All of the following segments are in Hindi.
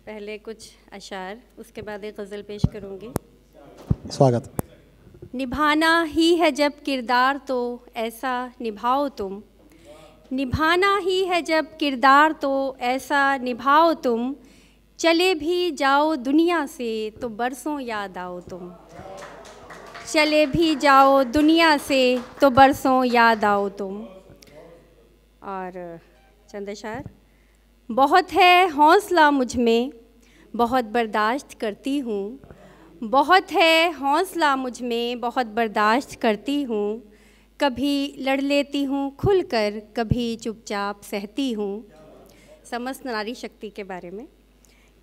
पहले कुछ अशार, उसके बाद एक गज़ल पेश करूँगी। स्वागत। निभाना ही है जब किरदार तो ऐसा निभाओ तुम, निभाना ही है जब किरदार तो ऐसा निभाओ तुम, चले भी जाओ दुनिया से तो बरसों याद आओ तुम, चले भी जाओ दुनिया से तो बरसों याद आओ तुम। और चंद अशार। बहुत है हौसला मुझ में, बहुत बर्दाश्त करती हूँ, बहुत है हौसला मुझ में, बहुत बर्दाश्त करती हूँ, कभी लड़ लेती हूँ खुलकर, कभी चुपचाप सहती हूँ। समस्त नारी शक्ति के बारे में।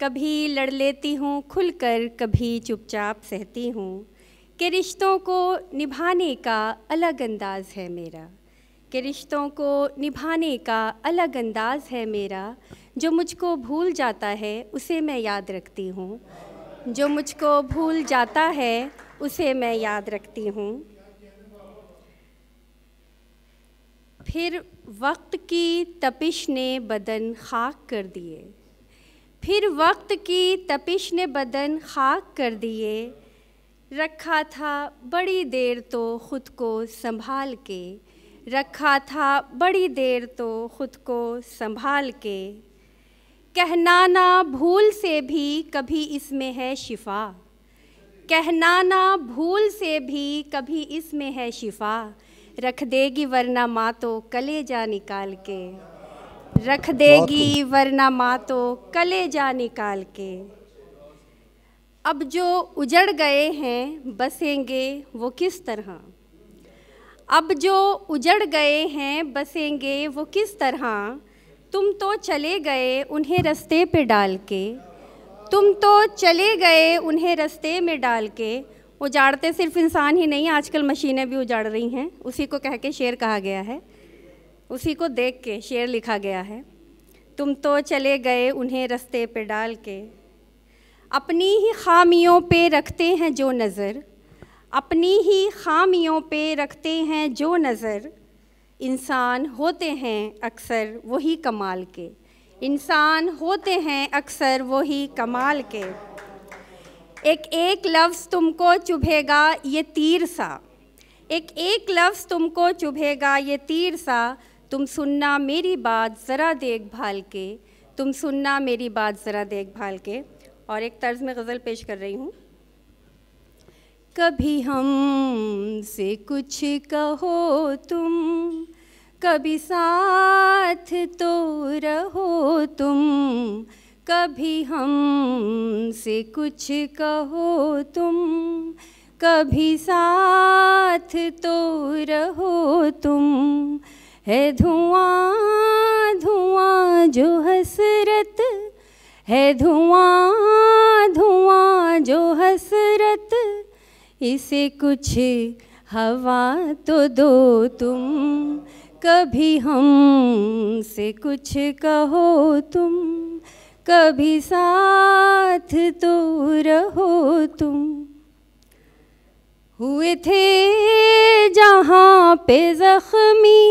कभी लड़ लेती हूँ खुलकर, कभी चुपचाप सहती हूँ, कि रिश्तों को निभाने का अलग अंदाज़ है मेरा, कि रिश्तों को निभाने का अलग अंदाज़ है मेरा, जो मुझको भूल जाता है उसे मैं याद रखती हूँ, जो मुझको भूल जाता है उसे मैं याद रखती हूँ। फिर वक्त की तपिश ने बदन खाक कर दिए, फिर वक्त की तपिश ने बदन खाक कर दिए, रखा था बड़ी देर तो ख़ुद को संभाल के, रखा था बड़ी देर तो ख़ुद को संभाल के, कहना ना भूल से भी कभी इसमें है शिफा, कहना ना भूल से भी कभी इसमें है शिफा, रख देगी वरना माँ तो कलेजा निकाल के, रख देगी वरना माँ तो कलेजा निकाल के। अब जो उजड़ गए हैं बसेंगे वो किस तरह, अब जो उजड़ गए हैं बसेंगे वो किस तरह, तुम तो चले गए उन्हें रास्ते पे डाल के, तुम तो चले गए उन्हें रास्ते में डाल के। उजाड़ते सिर्फ इंसान ही नहीं, आजकल मशीनें भी उजाड़ रही हैं। उसी को कह के शेर कहा गया है, उसी को देख के शेर लिखा गया है। तुम तो चले गए उन्हें रास्ते पे डाल के, अपनी ही खामियों पे रखते हैं जो नज़र, अपनी ही खामियों पे रखते हैं जो नज़र, इंसान होते हैं अक्सर वही कमाल के, इंसान होते हैं अक्सर वही कमाल के। एक एक लफ्ज़ तुमको चुभेगा ये तीर सा, एक एक लफ्ज़ तुमको चुभेगा ये तीर सा, तुम सुनना मेरी बात ज़रा देखभाल के, तुम सुनना मेरी बात ज़रा देखभाल के। और एक तर्ज़ में गज़ल पेश कर रही हूँ। कभी हमसे कुछ कहो तुम, कभी साथ तो रहो तुम, कभी हमसे कुछ कहो तुम, कभी साथ तो रहो तुम, है धुआं धुआं जो हसरत, है धुआं धुआं जो हसरत, इसे कुछ हवा तो दो तुम, कभी हमसे कुछ कहो तुम, कभी साथ तो रहो तुम। हुए थे जहाँ पे ज़ख्मी,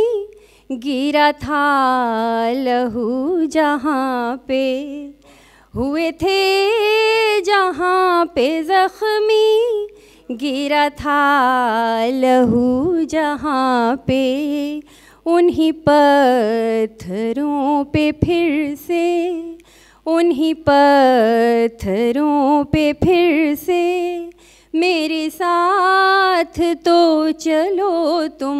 गिरा था लहू जहाँ पे, हुए थे जहाँ पे ज़ख्मी, गिरा था लहू जहाँ पे, उन्हीं पत्थरों पे फिर से, उन्हीं पत्थरों पे फिर से, मेरे साथ तो चलो तुम,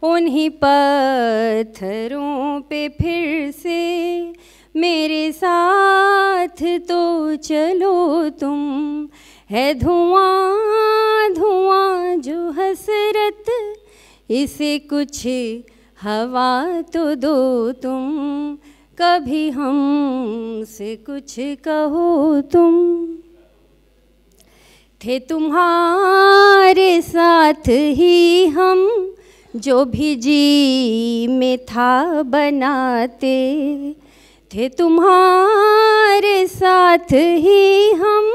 उन्हीं पत्थरों पे फिर से, मेरे साथ तो चलो तुम, है धुआं धुआं जो हसरत, इसे कुछ हवा तो दो तुम, कभी हमसे कुछ कहो तुम। थे तुम्हारे साथ ही हम, जो भी जी में था बनाते, थे तुम्हारे साथ ही हम,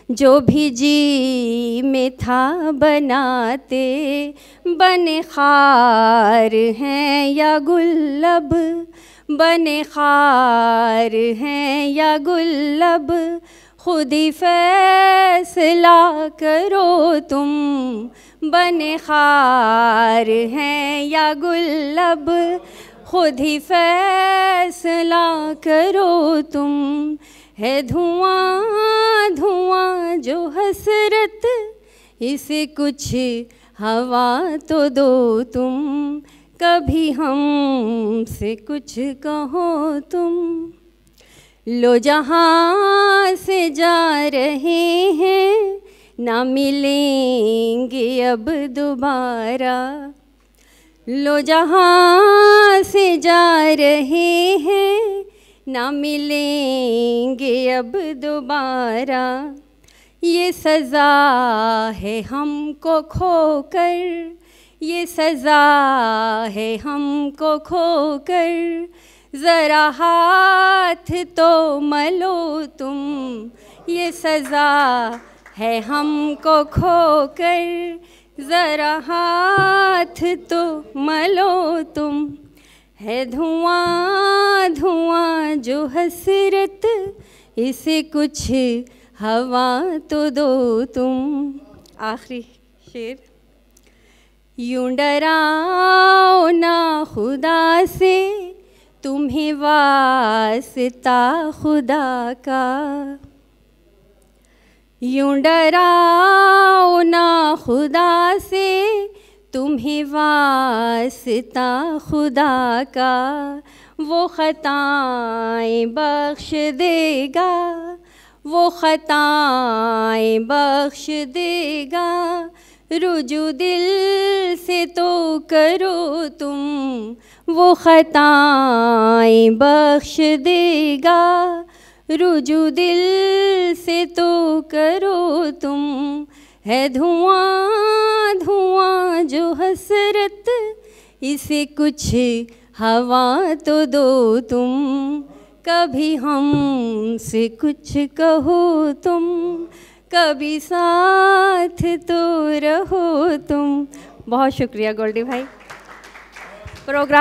जो भी जी में था बनाते, बने खार हैं या गुल्लब, बने खार हैं या गुल्लब, खुद ही फैसला करो तुम। बने खार हैं या गुल्लब, खुद ही फैसला करो तुम। है धुआं धुआं जो हसरत, इसे कुछ हवा तो दो तुम। कभी हमसे कुछ कहो तुम। लो जहाँ से जा रहे हैं, ना मिलेंगे अब दोबारा। लो जहाँ से जा रहे हैं, ना मिलेंगे अब दोबारा। ये सज़ा है हमको खोकर, ये सज़ा है हमको खोकर। ज़रा हाथ तो मलो तुम। ये सज़ा है हमको खोकर, ज़रा हाथ तो मलो तुम। है धुआं धुआं जो हसरत, इसे कुछ हवा तो दो तुम। आखिरी शेर। यूं डराओ ना खुदा से, तुम्हें वास्ता खुदा का। यूं डराओ ना खुदा से, तुम्हें वास्ता खुदा का। वो ख़ताएँ बख्श देगा, वो ख़ताएँ बख्श देगा। रुजू दिल से तो करो तुम, वो ख़ताएँ बख्श देगा। रुजू दिल से तो करो तुम। है धुआं धुआं जो हसरत, इसे कुछ हवा तो दो तुम। कभी हमसे कुछ कहो तुम, कभी साथ तो रहो तुम। बहुत शुक्रिया गोल्डी भाई। प्रोग्राम